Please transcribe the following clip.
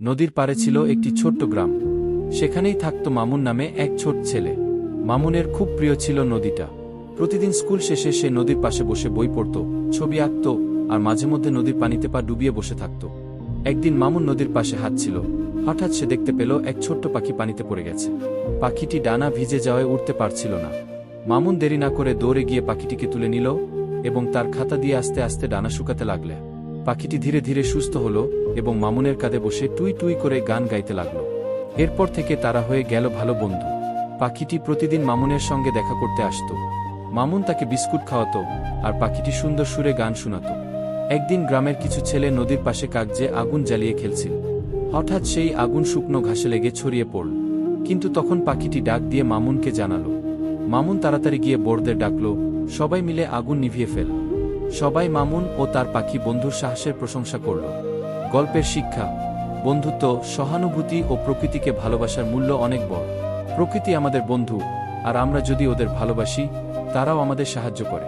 নদীর পাড়ে ছিল একটি ছোট্ট গ্রাম। সেখানেই থাকত মামুন নামে এক ছোট ছেলে। মামুনের খুব প্রিয় ছিল নদীটা। প্রতিদিন স্কুল শেষে সে নদীর পাশে বসে বই পড়ত, ছবি আঁকত, আর মাঝে মধ্যে নদীর পানিতে পা ডুবিয়ে বসে থাকত। একদিন মামুন নদীর পাশে হাঁটছিল। হঠাৎ সে দেখতে পেল এক ছোট্ট পাখি পানিতে পড়ে গেছে। পাখিটি ডানা ভিজে যাওয়ায় উঠতে পারছিল না। মামুন দেরি না করে দৌড়ে গিয়ে পাখিটিকে তুলে নিল এবং তার খাতা দিয়ে আস্তে আস্তে ডানা শুকাতে লাগল। পাখিটি ধীরে ধীরে সুস্থ হল এবং মামুনের কাঁধে বসে টুই টুই করে গান গাইতে লাগল। এরপর থেকে তারা হয়ে গেল ভালো বন্ধু। পাখিটি প্রতিদিন মামুনের সঙ্গে দেখা করতে আসত। মামুন তাকে বিস্কুট খাওয়াত আর পাখিটি সুন্দর সুরে গান শোনাত। একদিন গ্রামের কিছু ছেলে নদীর পাশে কাগজে আগুন জ্বালিয়ে খেলছিল। হঠাৎ সেই আগুন শুকনো ঘাসে লেগে ছড়িয়ে পড়ল। কিন্তু তখন পাখিটি ডাক দিয়ে মামুনকে জানাল। মামুন তাড়াতাড়ি গিয়ে বড়দের ডাকল। সবাই মিলে আগুন নিভিয়ে ফেল। সবাই মামুন ও তার পাখি বন্ধুর সাহসের প্রশংসা করল। গল্পের শিক্ষা: বন্ধুত্ব, সহানুভূতি ও প্রকৃতিকে ভালোবাসার মূল্য অনেক বড়। প্রকৃতি আমাদের বন্ধু, আর আমরা যদি ওদের ভালোবাসি, তারাও আমাদের সাহায্য করে।